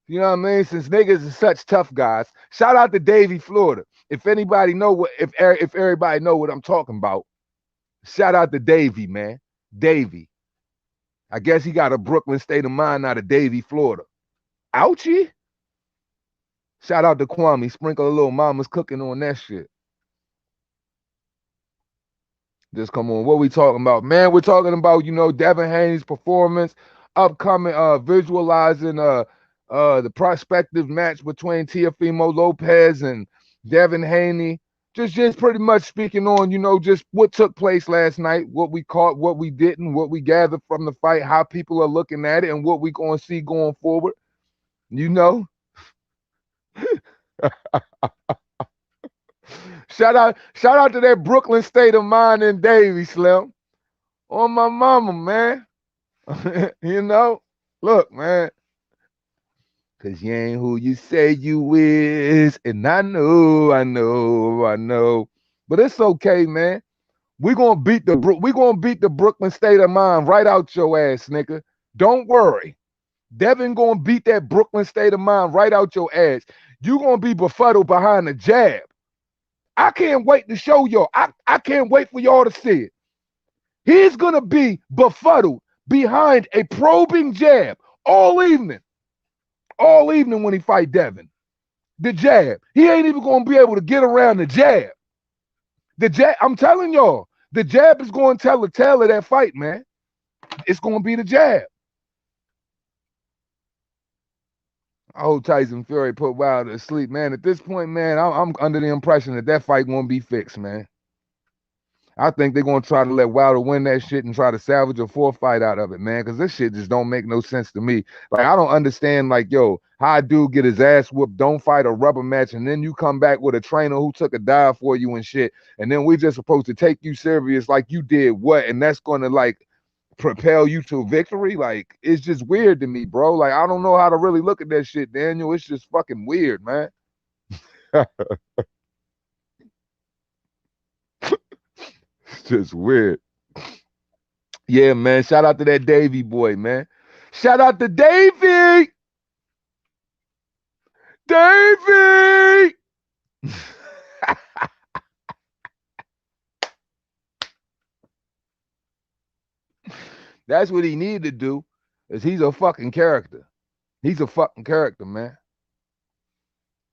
You know what I mean? Since niggas are such tough guys, shout out to Davie, Florida. If anybody know if everybody know what I'm talking about, shout out to Davie, man. Davie. I guess he got a Brooklyn state of mind out of Davie, Florida. Ouchie. Shout out to Kwame. Sprinkle a little mama's cooking on that shit. Just come on. What we talking about? Man, we're talking about, Devin Haney's performance, upcoming visualizing the prospective match between Teofimo Lopez and Devin Haney. Just pretty much speaking on, just what took place last night, what we caught, what we didn't, what we gathered from the fight, how people are looking at it, and what we going to see going forward. Shout out to that Brooklyn state of mind in Davie, Slim. On my mama, man. Look, man. Cause you ain't who you say you is. And I know. But it's okay, man. We're gonna beat the Brooklyn state of mind right out your ass, nigga. Don't worry. Devin gonna beat that Brooklyn state of mind right out your ass. You gonna be befuddled behind the jab. I can't wait to show y'all. I can't wait for y'all to see it. He's gonna be befuddled behind a probing jab all evening. All evening when he fight Devin. The jab. He ain't even going to be able to get around the jab. The jab, I'm telling y'all, the jab is going to tell the tale of that fight, man. It's going to be the jab. I hope Tyson Fury put Wilder to sleep, man. At this point, man, I'm under the impression that fight won't be fixed, man. I think they're going to try to let Wilder win that shit and try to salvage a fourth fight out of it, man, because this shit just don't make no sense to me. Like, I don't understand, how a dude get his ass whooped, don't fight a rubber match, and then you come back with a trainer who took a dive for you and shit, and then we just supposed to take you serious like you did what, and that's going to, propel you to victory? Like, it's just weird to me, bro. Like, I don't know how to really look at that shit, Daniel. It's just fucking weird, man. Just weird. Yeah, man. Shout out to that Davie boy, man. Shout out to Davie. Davie. That's what he needed to do, is he's a fucking character. He's a fucking character, man.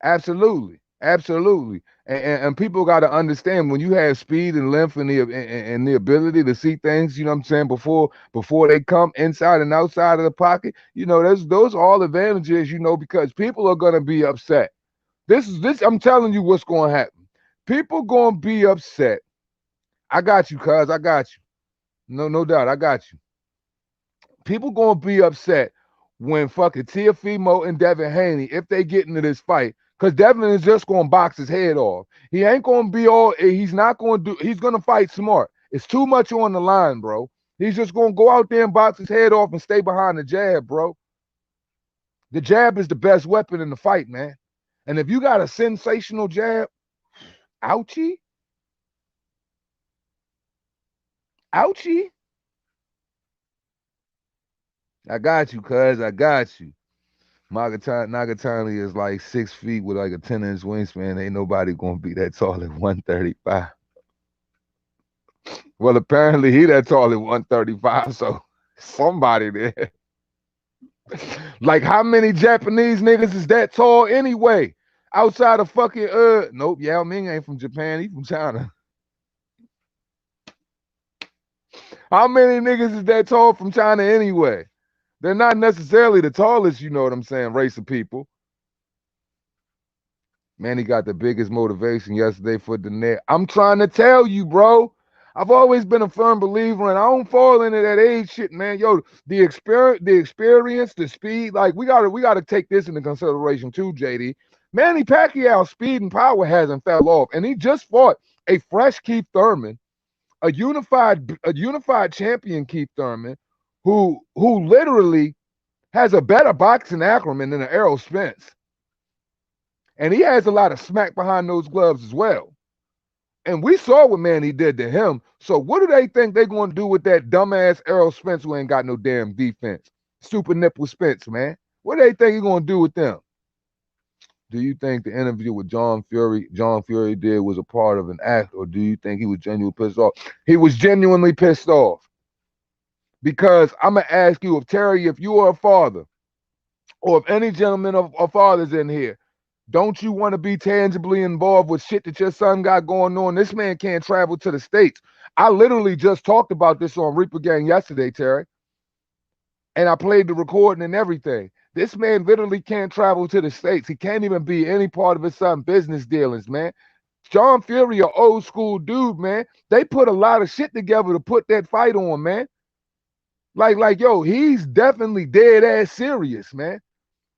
Absolutely. Absolutely. And people got to understand, when you have speed and length and the ability to see things, you know what I'm saying, before they come inside and outside of the pocket, those are all advantages, because people are going to be upset. This I'm telling you what's going to happen. People going to be upset. I got you, cuz. I got you. No doubt. I got you. People going to be upset when fucking Teofimo and Devin Haney, if they get into this fight, because Devin is just going to box his head off. He ain't going to be he's not going to he's going to fight smart. It's too much on the line, bro. He's just going to go out there and box his head off and stay behind the jab, bro. The jab is the best weapon in the fight, man. And if you got a sensational jab, ouchie. Ouchie. I got you, cuz. I got you. Nagatani is like 6 feet with like a 10-inch wingspan. Ain't nobody gonna be that tall at 135. Well, apparently he that tall at 135, so somebody there. Like, how many Japanese niggas is that tall anyway? Outside of fucking nope, Yao Ming ain't from Japan, he from China. How many niggas is that tall from China anyway? They're not necessarily the tallest, you know what I'm saying, race of people. Man, he got the biggest motivation yesterday for the net. I'm trying to tell you, bro. I've always been a firm believer, and I don't fall into that age shit, man. Yo, the experience, the speed. Like we gotta take this into consideration too, JD. Manny Pacquiao's speed and power hasn't fell off, and he just fought a fresh Keith Thurman, a unified champion Keith Thurman, who literally has a better boxing acumen than an Errol Spence. And he has a lot of smack behind those gloves as well. And we saw what Manny did to him. So what do they think they're going to do with that dumbass Errol Spence who ain't got no damn defense? Super nipple Spence, man. What do they think he's going to do with them? Do you think the interview with John Fury did was a part of an act, or do you think he was genuinely pissed off? He was genuinely pissed off. Because I'm going to ask you, if you are a father, or if any gentleman of fathers in here, don't you want to be tangibly involved with shit that your son got going on? This man can't travel to the States. I literally just talked about this on Reaper Gang yesterday, Terry. And I played the recording and everything. This man literally can't travel to the States. He can't even be any part of his son's business dealings, man. John Fury, an old school dude, man. They put a lot of shit together to put that fight on, man. Yo, he's definitely dead ass serious, man.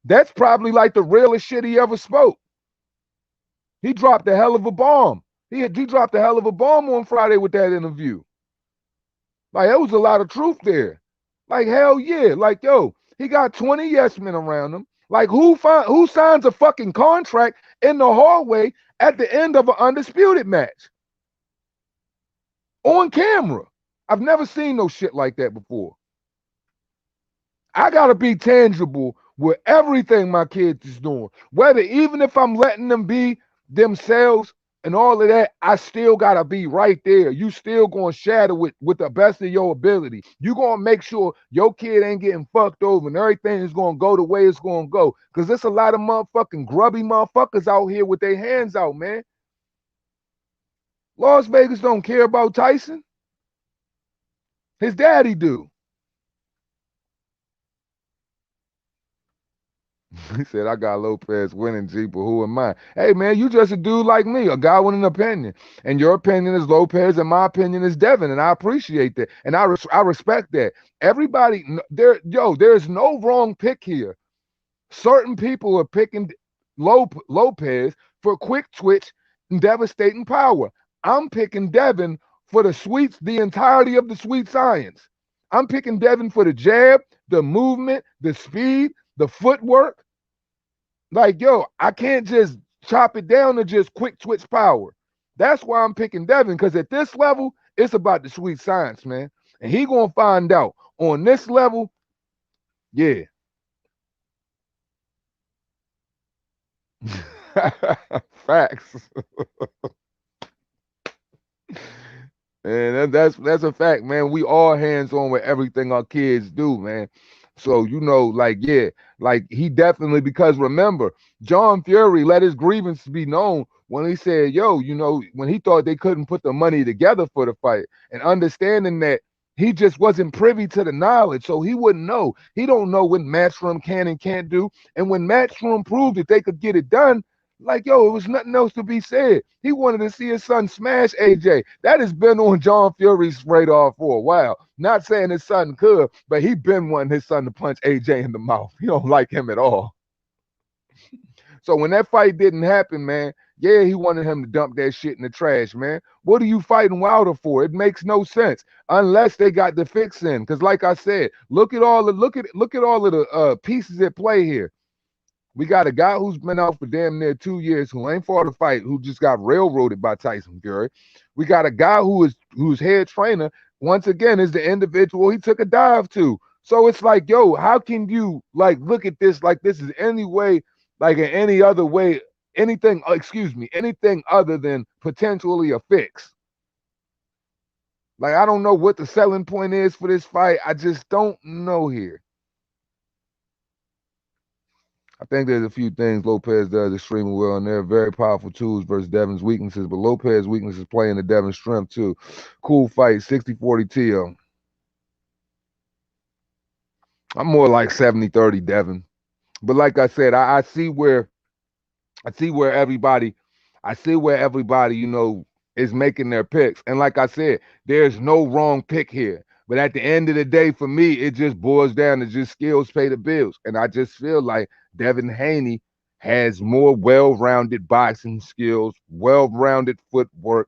That's probably like the realest shit he ever spoke. He dropped a hell of a bomb. He dropped a hell of a bomb on Friday with that interview. Like, there was a lot of truth there. Like, hell yeah. Like, yo, he got 20 yes men around him. Like, who signs a fucking contract in the hallway at the end of an undisputed match? On camera. I've never seen no shit like that before. I gotta be tangible with everything my kids is doing. Whether even if I'm letting them be themselves and all of that, I still gotta be right there. You still gonna shadow it with the best of your ability. You gonna make sure your kid ain't getting fucked over and everything is gonna go the way it's gonna go. Cause there's a lot of motherfucking grubby motherfuckers out here with their hands out, man. Las Vegas don't care about Tyson. His daddy do. He said, I got Lopez winning, G, but who am I? Hey, man, you just a dude like me, a guy with an opinion. And your opinion is Lopez, and my opinion is Devin, and I appreciate that. And I respect that. Everybody, there's no wrong pick here. Certain people are picking Lopez for quick twitch and devastating power. I'm picking Devin for the entirety of the sweet science. I'm picking Devin for the jab, the movement, the speed, the footwork. Like, yo, I can't just chop it down to just quick twitch power. That's why I'm picking Devin, because at this level, it's about the sweet science, man. And he gonna find out. On this level, yeah. Facts. And that's a fact, man. We all hands on with everything our kids do, man. So, like, yeah, like he definitely, because remember, John Fury let his grievance be known when he said, yo, when he thought they couldn't put the money together for the fight, and understanding that he just wasn't privy to the knowledge, so he wouldn't know. He don't know what Matchroom can and can't do. And when Matchroom proved that they could get it done, like, yo, it was nothing else to be said. He wanted to see his son smash AJ. That has been on John Fury's radar for a while. Not saying his son could, but he been wanting his son to punch AJ in the mouth. He don't like him at all. So when that fight didn't happen, man, yeah, he wanted him to dump that shit in the trash, man. What are you fighting Wilder for? It makes no sense unless they got the fix in. Because, like I said, look at all of the pieces at play here. We got a guy who's been out for damn near 2 years, who ain't fought a fight, who just got railroaded by Tyson Fury. We got a guy whose head trainer, once again, is the individual he took a dive to. So it's like, yo, how can you look at this like this is any way, like in any other way, anything other than potentially a fix? Like, I don't know what the selling point is for this fight. I just don't know here. I think there's a few things Lopez does extremely well, and they're very powerful tools versus Devin's weaknesses. But Lopez's weaknesses play into Devin's strength too. Cool fight, 60-40 TO. I'm more like 70-30 Devin. But like I said, I see where everybody, I see where everybody, is making their picks. And like I said, there's no wrong pick here. But at the end of the day, for me, it just boils down to just skills pay the bills. And I just feel like Devin Haney has more well-rounded boxing skills, well-rounded footwork,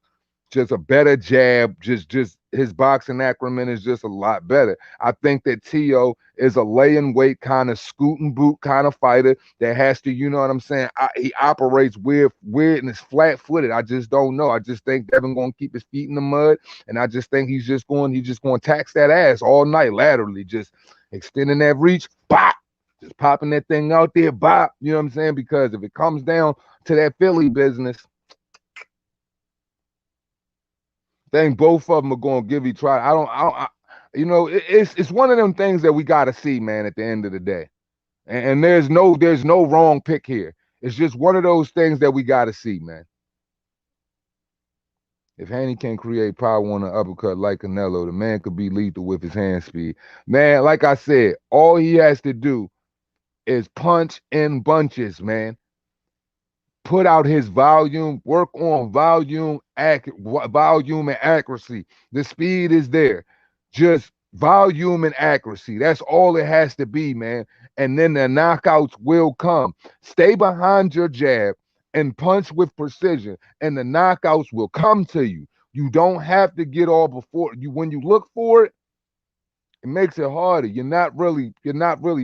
just a better jab. Just his boxing acumen is just a lot better. I think that T.O. is a laying weight kind of scooting boot kind of fighter that has to, you know what I'm saying? He operates weird and is flat footed. I just don't know. I just think Devin gonna keep his feet in the mud, and I just think he's just going to tax that ass all night laterally, just extending that reach, bop, just popping that thing out there, bop. You know what I'm saying? Because if it comes down to that Philly business, I think both of them are going to give each try. It's one of them things that we got to see, man. At the end of the day, and there's no wrong pick here. It's just one of those things that we got to see, man. If Haney can create power on an uppercut like Canelo, the man could be lethal with his hand speed. Man, like I said, all he has to do is punch in bunches, man. Put out his volume, work on volume and accuracy. The speed is there. Just volume and accuracy. That's all it has to be, man. And then the knockouts will come. Stay behind your jab and punch with precision, and the knockouts will come to you. You don't have to get all before you when you look for it. It makes it harder. You're not really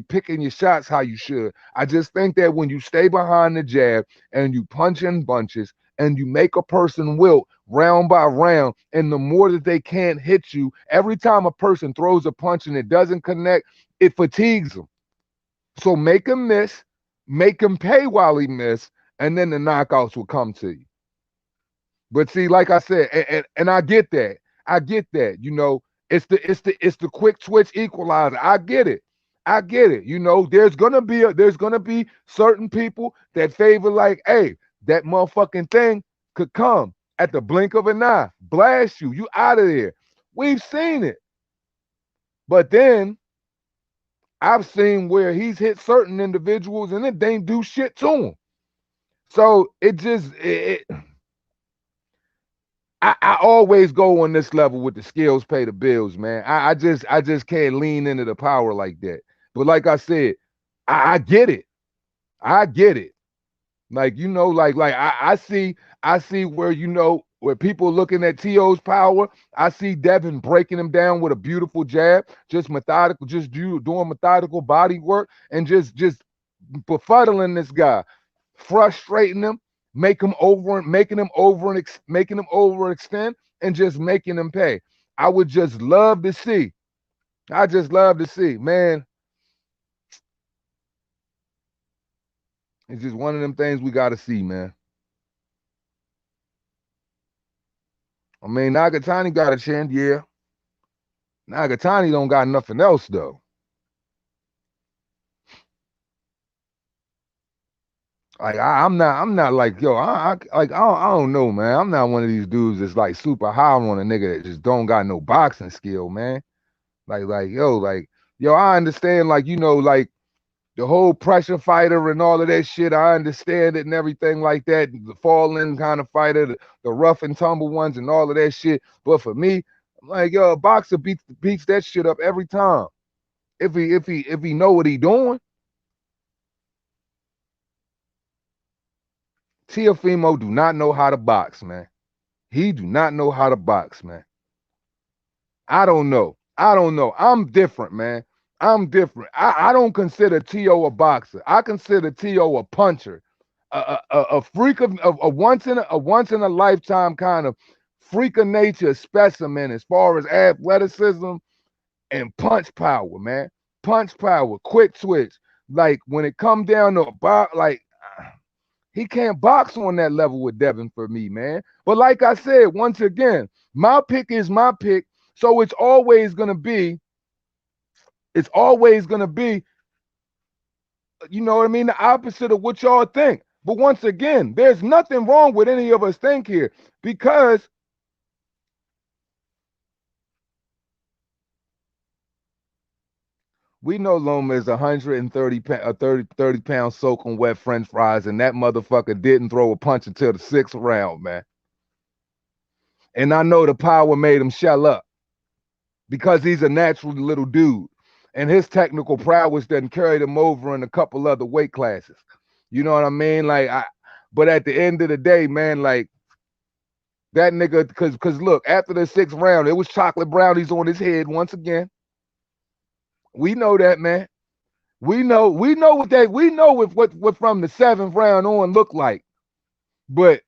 picking your shots how you should. I just think that when you stay behind the jab and you punch in bunches and you make a person wilt round by round, and the more that they can't hit you, every time a person throws a punch and it doesn't connect, it fatigues them. So make him miss, make him pay while he miss, and then the knockouts will come to you. But see, like I said, and I get that. I get that. It's the quick twitch equalizer. I get it. I get it. There's gonna be certain people that favor like, hey, that motherfucking thing could come at the blink of an eye, blast you. You out of there. We've seen it. But then I've seen where he's hit certain individuals and it ain't do shit to him. So it just I always go on this level with the skills pay the bills, man. I just can't lean into the power like that. But like I said, I get it. I get it. Like I see where people looking at T.O.'s power. I see Devin breaking him down with a beautiful jab, just methodical, just doing methodical body work and just befuddling this guy, frustrating him, making him overextend, and just making him pay. I would just love to see. I just love to see, man. It's just one of them things we got to see, man. I mean, Nagatani got a chin, yeah. Nagatani don't got nothing else though. Like I'm not like yo. I don't know, man. I'm not one of these dudes that's like super high on a nigga that just don't got no boxing skill, man. Yo, I understand, like the whole pressure fighter and all of that shit. I understand it and everything like that. The falling kind of fighter, the rough and tumble ones and all of that shit. But for me, I'm like, yo, a boxer beats that shit up every time. If he know what he doing. Tiafimo do not know how to box, man. He do not know how to box, man. I don't know. I don't know. I'm different, man. I'm different. I don't consider T.O. a boxer. I consider T.O. a puncher, a freak of a once in a lifetime kind of freak of nature specimen as far as athleticism and punch power, man. Punch power, quick twitch. Like when it come down to a box, like he can't box on that level with Devin for me, man. But like I said, once again, my pick is my pick. So it's always gonna be, you know what I mean, the opposite of what y'all think. But once again, there's nothing wrong with any of us think here because We know Loma is 30 pound soaking wet French fries, and that motherfucker didn't throw a punch until the 6th round, man. And I know the power made him shell up because he's a natural little dude, and his technical prowess done carried him over in a couple other weight classes. You know what I mean? But at the end of the day, man, like that nigga, cause look, after the 6th round, it was chocolate brownies on his head once again. We know that, man. We know what from the 7th round on looked like. But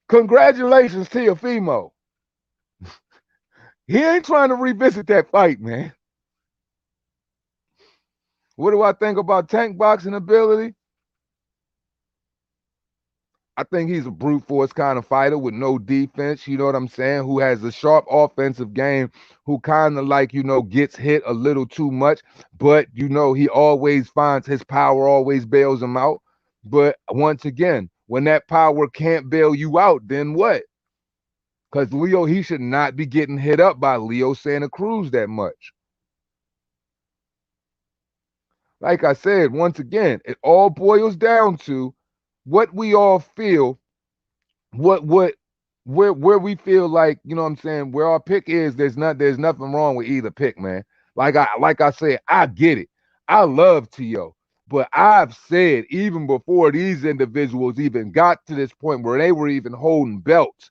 congratulations to your Fimo. He ain't trying to revisit that fight, man. What do I think about Tank boxing ability? I think he's a brute force kind of fighter with no defense, you know what I'm saying? Who has a sharp offensive game, who kind of like, gets hit a little too much, but he always finds his power, always bails him out. But once again, when that power can't bail you out, then what? Because Leo, he should not be getting hit up by Leo Santa Cruz that much. Like I said, once again, it all boils down to what we all feel, what where we feel like, you know what I'm saying, where our pick is, there's nothing wrong with either pick, man. Like I said, I get it. I love T.O., but I've said even before these individuals even got to this point where they were even holding belts,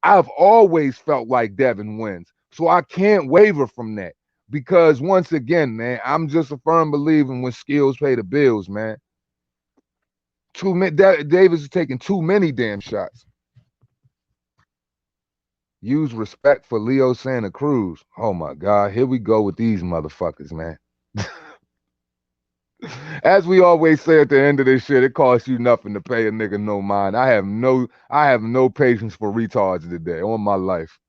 I've always felt like Devin wins. So I can't waver from that. Because once again, man, I'm just a firm believer when skills pay the bills, man. Davis is taking too many damn shots. Use respect for Leo Santa Cruz. Oh my God, here we go with these motherfuckers, man. As we always say at the end of this shit, it costs you nothing to pay a nigga no mind. I have no patience for retards today on my life.